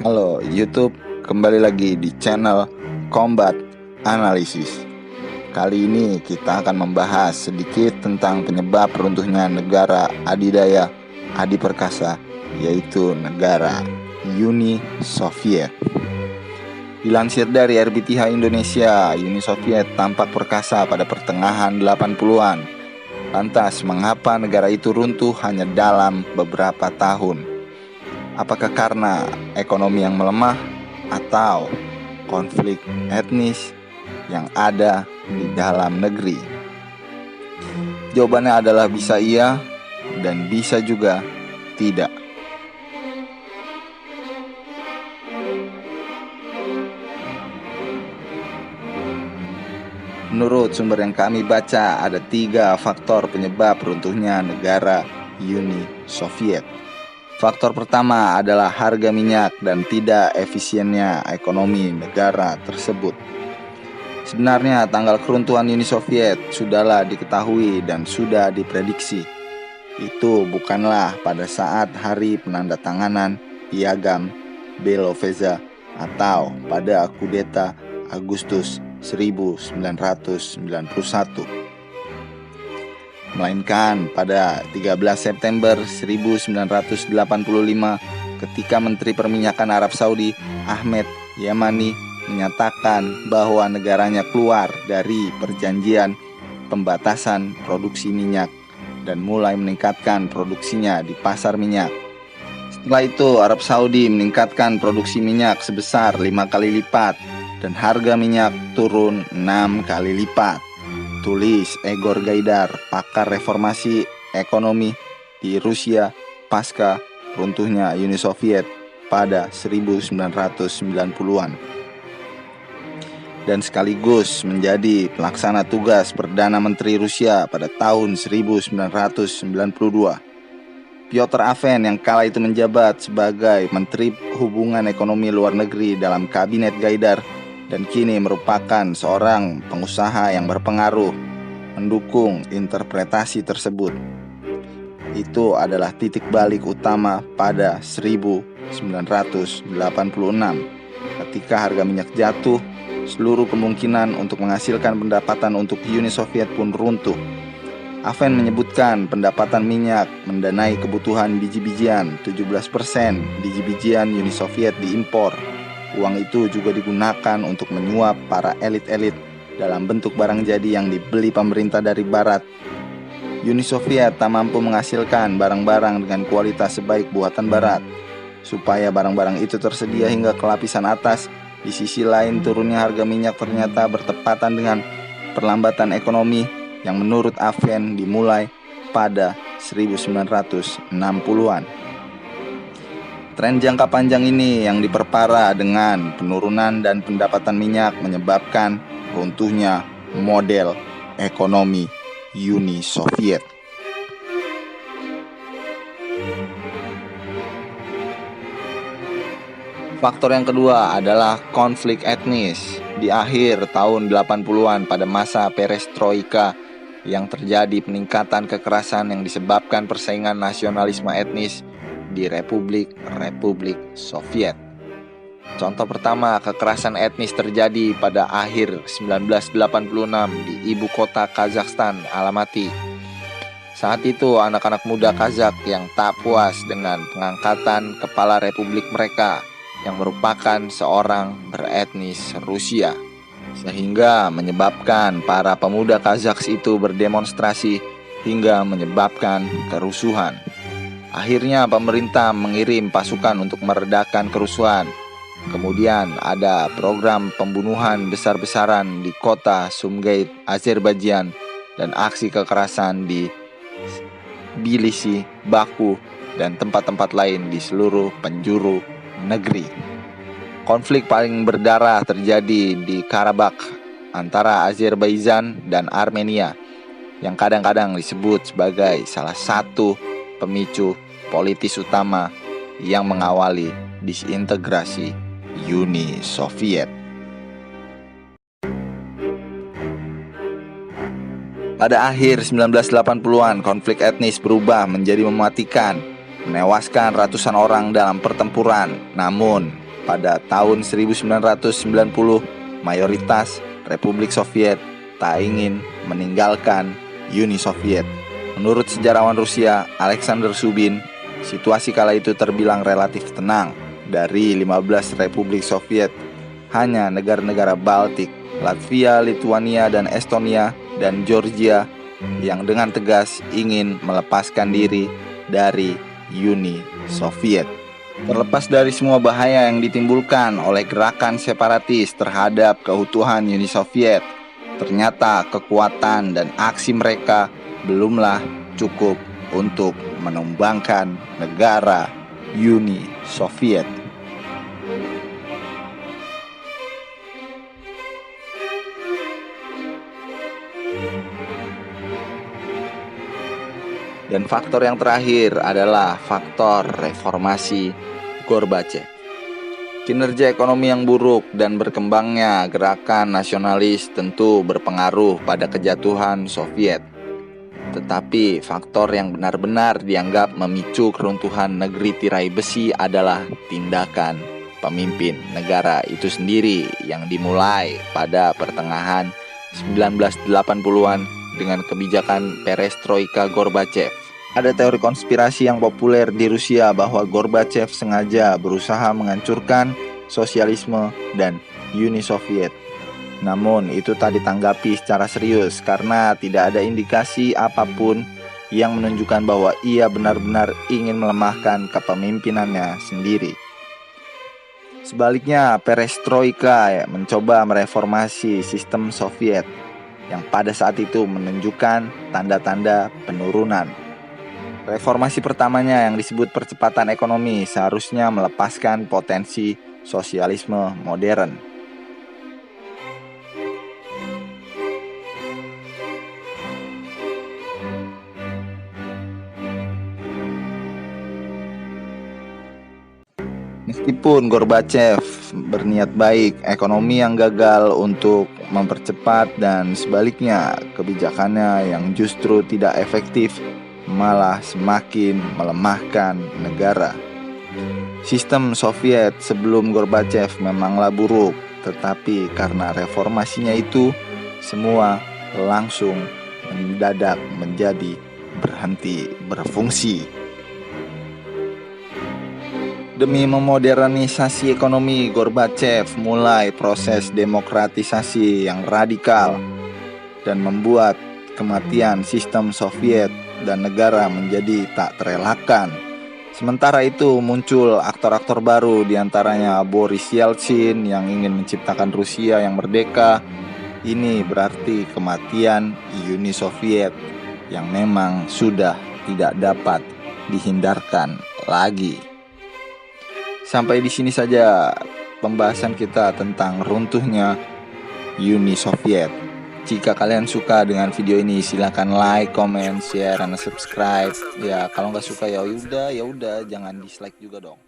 Halo YouTube, kembali lagi di channel Combat Analysis. Kali ini kita akan membahas sedikit tentang penyebab runtuhnya negara adidaya adiperkasa, yaitu negara Uni Soviet. Dilansir dari RBTH Indonesia, Uni Soviet tampak perkasa pada pertengahan 80-an. Lantas, mengapa negara itu runtuh hanya dalam beberapa tahun? Apakah karena ekonomi yang melemah atau konflik etnis yang ada di dalam negeri? Jawabannya adalah bisa iya dan bisa juga tidak. Menurut sumber yang kami baca, ada 3 faktor penyebab runtuhnya negara Uni Soviet. Faktor pertama adalah harga minyak dan tidak efisiennya ekonomi negara tersebut. Sebenarnya tanggal keruntuhan Uni Soviet sudahlah diketahui dan sudah diprediksi. Itu bukanlah pada saat hari penandatanganan Piagam Belovezha atau pada kudeta Agustus 1991. Melainkan pada 13 September 1985 ketika Menteri Perminyakan Arab Saudi Ahmed Yamani menyatakan bahwa negaranya keluar dari perjanjian pembatasan produksi minyak dan mulai meningkatkan produksinya di pasar minyak. Setelah itu Arab Saudi meningkatkan produksi minyak sebesar 5 kali lipat dan harga minyak turun 6 kali lipat. Tulis Egor Gaidar, pakar reformasi ekonomi di Rusia pasca runtuhnya Uni Soviet pada 1990-an. Dan sekaligus menjadi pelaksana tugas Perdana Menteri Rusia pada tahun 1992. Piotr Afen yang kala itu menjabat sebagai Menteri Hubungan Ekonomi Luar Negeri dalam Kabinet Gaidar dan kini merupakan seorang pengusaha yang berpengaruh, mendukung interpretasi tersebut. Itu adalah titik balik utama pada 1986. Ketika harga minyak jatuh, seluruh kemungkinan untuk menghasilkan pendapatan untuk Uni Soviet pun runtuh. Afen menyebutkan pendapatan minyak mendanai kebutuhan biji-bijian, 17% biji-bijian Uni Soviet diimpor. Uang itu juga digunakan untuk menyuap para elit-elit dalam bentuk barang jadi yang dibeli pemerintah dari barat. Uni Soviet tak mampu menghasilkan barang-barang dengan kualitas sebaik buatan barat. Supaya barang-barang itu tersedia hingga ke lapisan atas, di sisi lain turunnya harga minyak ternyata bertepatan dengan perlambatan ekonomi yang menurut Afen dimulai pada 1960-an. Tren jangka panjang ini yang diperparah dengan penurunan dan pendapatan minyak menyebabkan runtuhnya model ekonomi Uni Soviet. Faktor yang kedua adalah konflik etnis. Di akhir tahun 80-an pada masa perestroika yang terjadi peningkatan kekerasan yang disebabkan persaingan nasionalisme etnis di Republik Soviet. Contoh pertama, kekerasan etnis terjadi pada akhir 1986 di ibu kota Kazakhstan, Almaty. Saat itu anak-anak muda Kazakh yang tak puas dengan pengangkatan kepala republik mereka yang merupakan seorang beretnis Rusia, sehingga menyebabkan para pemuda Kazakh itu berdemonstrasi hingga menyebabkan kerusuhan. Akhirnya pemerintah mengirim pasukan untuk meredakan kerusuhan. Kemudian ada program pembunuhan besar-besaran di kota Sumgait, Azerbaijan, dan aksi kekerasan di Tbilisi, Baku, dan tempat-tempat lain di seluruh penjuru negeri. Konflik paling berdarah terjadi di Karabakh antara Azerbaijan dan Armenia, yang kadang-kadang disebut sebagai salah satu pemicu politis utama yang mengawali disintegrasi Uni Soviet. Pada akhir 1980-an, konflik etnis berubah menjadi mematikan, menewaskan ratusan orang dalam pertempuran. Namun, pada tahun 1990, mayoritas Republik Soviet tak ingin meninggalkan Uni Soviet. Menurut sejarawan Rusia Alexander Zubin, situasi kala itu terbilang relatif tenang. Dari 15 Republik Soviet, hanya negara-negara Baltik, Latvia, Lithuania, dan Estonia, dan Georgia yang dengan tegas ingin melepaskan diri dari Uni Soviet. Terlepas dari semua bahaya yang ditimbulkan oleh gerakan separatis terhadap keutuhan Uni Soviet, ternyata kekuatan dan aksi mereka belumlah cukup untuk menumbangkan negara Uni Soviet. Dan faktor yang terakhir adalah faktor reformasi Gorbachev. Kinerja ekonomi yang buruk dan berkembangnya gerakan nasionalis tentu berpengaruh pada kejatuhan Soviet. Tetapi faktor yang benar-benar dianggap memicu keruntuhan negeri tirai besi adalah tindakan pemimpin negara itu sendiri yang dimulai pada pertengahan 1980-an dengan kebijakan perestroika Gorbachev. Ada teori konspirasi yang populer di Rusia bahwa Gorbachev sengaja berusaha menghancurkan sosialisme dan Uni Soviet. Namun itu tak ditanggapi secara serius karena tidak ada indikasi apapun yang menunjukkan bahwa ia benar-benar ingin melemahkan kepemimpinannya sendiri. Sebaliknya, perestroika mencoba mereformasi sistem Soviet yang pada saat itu menunjukkan tanda-tanda penurunan. Reformasi pertamanya yang disebut percepatan ekonomi seharusnya melepaskan potensi sosialisme modern. Meskipun Gorbachev berniat baik, ekonomi yang gagal untuk mempercepat dan sebaliknya kebijakannya yang justru tidak efektif malah semakin melemahkan negara. Sistem Soviet sebelum Gorbachev memanglah buruk, tetapi karena reformasinya itu semua langsung mendadak menjadi berhenti berfungsi. Demi memodernisasi ekonomi, Gorbachev mulai proses demokratisasi yang radikal dan membuat kematian sistem Soviet dan negara menjadi tak terelakkan. Sementara itu muncul aktor-aktor baru, diantaranya Boris Yeltsin yang ingin menciptakan Rusia yang merdeka. Ini berarti kematian Uni Soviet yang memang sudah tidak dapat dihindarkan lagi. Sampai di sini saja pembahasan kita tentang runtuhnya Uni Soviet. Jika kalian suka dengan video ini, silakan like, comment, share, dan subscribe. Ya kalau nggak suka ya udah, jangan dislike juga dong.